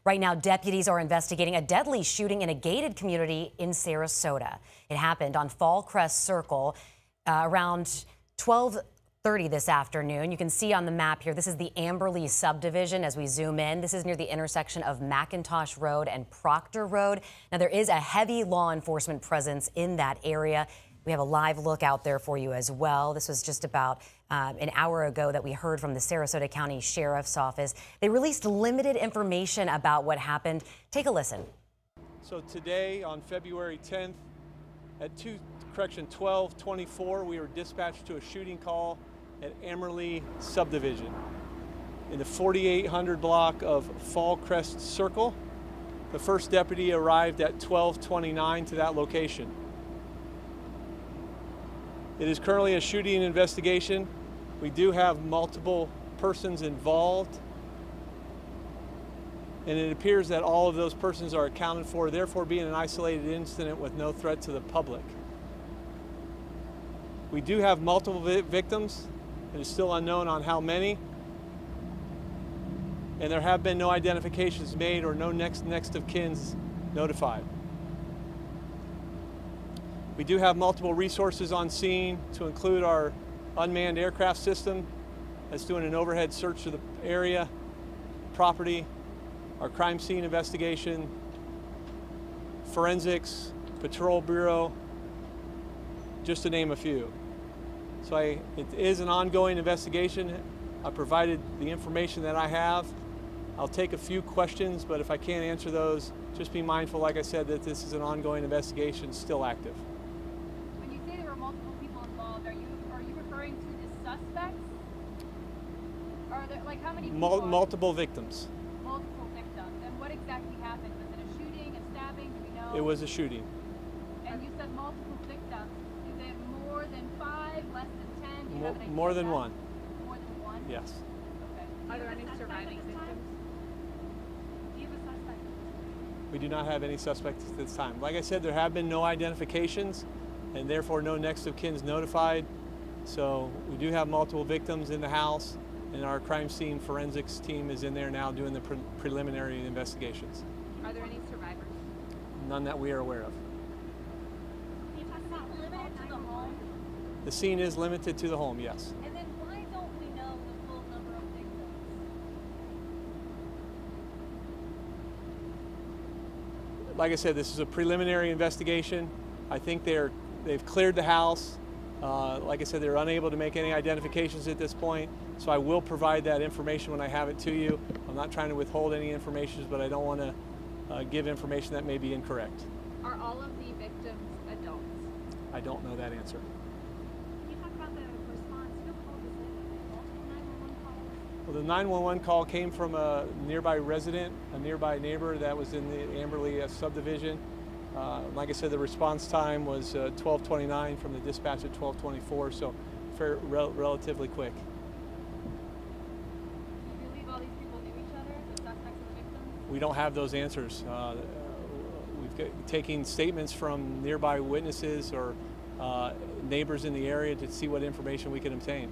Right now, deputies are investigating a deadly shooting in a gated community in Sarasota. It happened on Fall Crest Circle around 12:30 this afternoon. You can see on the map here, this is the Amberley subdivision as we zoom in. This is near the intersection of McIntosh Road and Proctor Road. Now, there is a heavy law enforcement presence in that area. We have a live look out there for you as well. This was just about an hour ago that we heard from the Sarasota County Sheriff's Office. They released limited information about what happened. Take a listen. So today on February 10th at 12:24, we were dispatched to a shooting call at Amberley subdivision in the 4800 block of Fall Crest Circle. The first deputy arrived at 12:29 to that location. It is currently a shooting investigation. We do have multiple persons involved, and it appears that all of those persons are accounted for, therefore being an isolated incident with no threat to the public. We do have multiple victims. It is still unknown on how many, and there have been no identifications made or no next of kins notified. We do have multiple resources on scene, to include our unmanned aircraft system that's doing an overhead search of the area, property, our crime scene investigation, forensics, patrol bureau, just to name a few. So it is an ongoing investigation. I provided the information that I have. I'll take a few questions, but if I can't answer those, just be mindful, like I said, that this is an ongoing investigation, still active. Multiple people involved. Are you referring to the suspects? Are there, like, how many people? Multiple victims. Multiple victims. And what exactly happened? Was it a shooting, a stabbing? Do we know? It was a shooting. And you said multiple victims. Is it more than 5, less than 10? Do you have an idea more than of that? one. More than one? Yes. Okay. Are there any surviving victims? Do you have a suspect? We do not have any suspects at this time. Like I said, there have been no identifications, and therefore no next of kins notified. So we do have multiple victims in the house, and our crime scene forensics team is in there now doing the preliminary investigations. Are there any survivors? None that we are aware of. Can you talk about limited to the home? The scene is limited to the home, yes. And then why don't we know the full number of victims? Like I said, this is a preliminary investigation. I think they've cleared the house. Like I said, they're unable to make any identifications at this point, so I will provide that information when I have it to you. I'm not trying to withhold any information, but I don't want to give information that may be incorrect. Are all of the victims adults? I don't know that answer. Can you talk about the response? Who called this in? Multiple 911 calls? Well, the 911 call came from a nearby resident, a nearby neighbor that was in the Amberley subdivision. Like I said, the response time was 12:29 from the dispatch at 12:24, so relatively quick. Do you believe all these people knew each other, the suspects and the victims? We don't have those answers. We've taken statements from nearby witnesses or neighbors in the area to see what information we can obtain.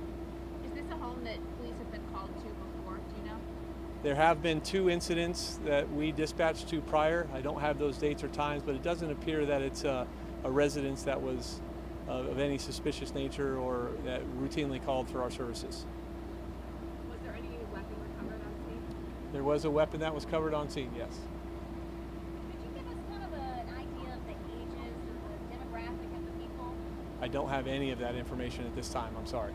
Is this a home that police have been called to before? Do you know? There have been 2 incidents that we dispatched to prior. I don't have those dates or times, but it doesn't appear that it's a residence that was of any suspicious nature or that routinely called for our services. Was there any weapon recovered on scene? There was a weapon that was covered on scene, yes. Could you give us kind of an idea of the ages or the demographic of the people? I don't have any of that information at this time, I'm sorry.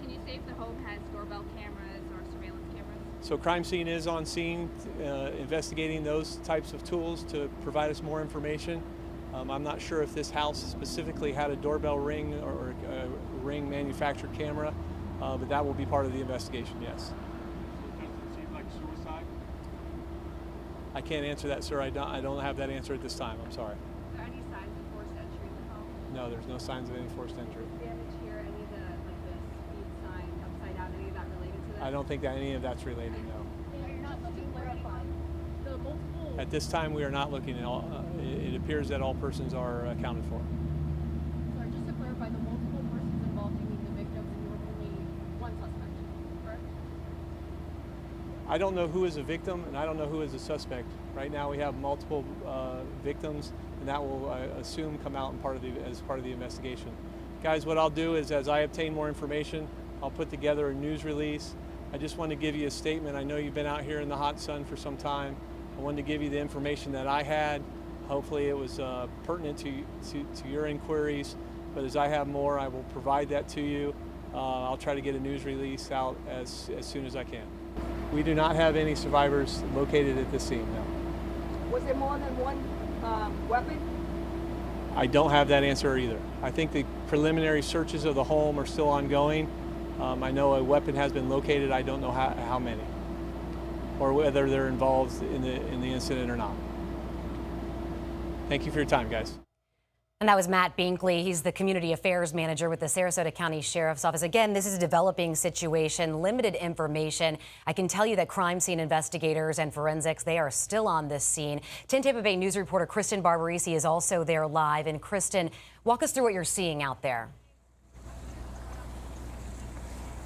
Can you say if the home has doorbell cameras or surveillance cameras? So crime scene is on scene, investigating those types of tools to provide us more information. I'm not sure if this house specifically had a doorbell ring or a ring manufactured camera, but that will be part of the investigation, yes. So does it seem like suicide? I can't answer that, sir. I don't have that answer at this time, I'm sorry. Are there any signs of forced entry in the home? No, there's no signs of any forced entry. Damage here, any of the speed sign upside down, any of that related to that? I don't think that any of that's related, no. You're not looking for anyone? The multiple. At this time, we are not looking at all. It appears that all persons are accounted for. Sorry, just to clarify, the multiple persons involved, you mean the victims, and you were only one suspect, correct? I don't know who is a victim and I don't know who is a suspect. Right now we have multiple victims, and that will, I assume, come out as part of the investigation. Guys, what I'll do is, as I obtain more information, I'll put together a news release. I just want to give you a statement. I know you've been out here in the hot sun for some time. I wanted to give you the information that I had. Hopefully it was pertinent to your inquiries, but as I have more, I will provide that to you. I'll try to get a news release out as soon as I can. We do not have any survivors located at this scene, no. Was there more than one weapon? I don't have that answer either. I think the preliminary searches of the home are still ongoing. I know a weapon has been located. I don't know how many, or whether they're involved in the incident or not. Thank you for your time, guys. And that was Matt Binkley. He's the community affairs manager with the Sarasota County Sheriff's Office. Again, this is a developing situation, limited information. I can tell you that crime scene investigators and forensics, they are still on this scene. 10 Tampa Bay News reporter Kristen Barbarisi is also there live. And Kristen, walk us through what you're seeing out there.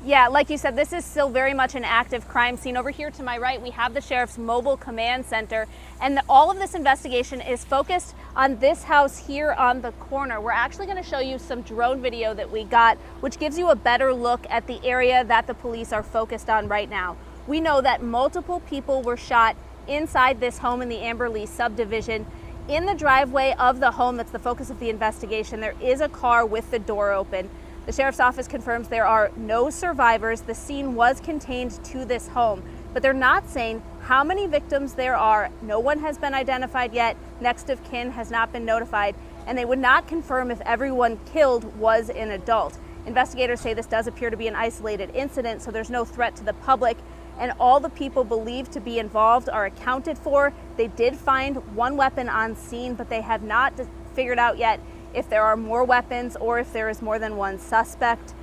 Yeah, like you said, this is still very much an active crime scene. Over here to my right, we have the Sheriff's Mobile Command Center, and all of this investigation is focused on this house here on the corner. We're actually going to show you some drone video that we got, which gives you a better look at the area that the police are focused on right now. We know that multiple people were shot inside this home in the Amberley subdivision. In the driveway of the home that's the focus of the investigation, there is a car with the door open. The Sheriff's Office confirms there are no survivors. The scene was contained to this home, but they're not saying how many victims there are. No one has been identified yet. Next of kin has not been notified, and they would not confirm if everyone killed was an adult. Investigators say this does appear to be an isolated incident, so there's no threat to the public, and all the people believed to be involved are accounted for. They did find one weapon on scene, but they have not figured out yet if there are more weapons or if there is more than one suspect.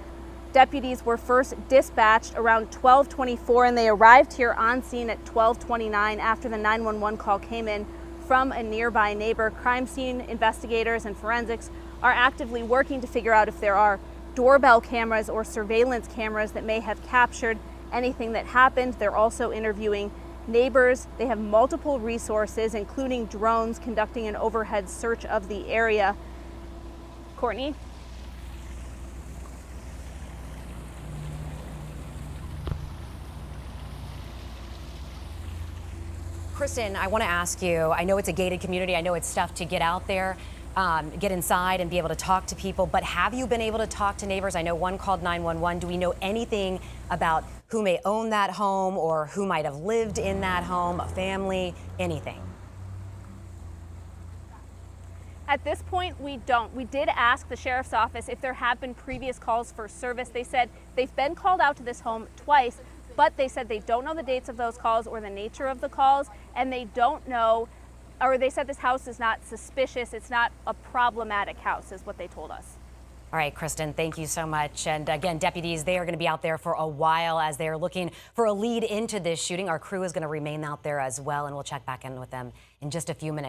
Deputies were first dispatched around 12:24, and they arrived here on scene at 12:29 after the 911 call came in from a nearby neighbor. Crime scene investigators and forensics are actively working to figure out if there are doorbell cameras or surveillance cameras that may have captured anything that happened. They're also interviewing neighbors. They have multiple resources, including drones, conducting an overhead search of the area. Courtney? Kristen, I want to ask you, I know it's a gated community. I know it's tough to get out there, get inside and be able to talk to people, but have you been able to talk to neighbors? I know one called 911. Do we know anything about who may own that home or who might have lived in that home, a family, anything? At this point, we don't. We did ask the Sheriff's Office if there have been previous calls for service. They said they've been called out to this home twice, but they said they don't know the dates of those calls or the nature of the calls, and they don't know, or they said this house is not suspicious. It's not a problematic house, is what they told us. All right, Kristen, thank you so much. And again, deputies, they are going to be out there for a while as they're looking for a lead into this shooting. Our crew is going to remain out there as well, and we'll check back in with them in just a few minutes.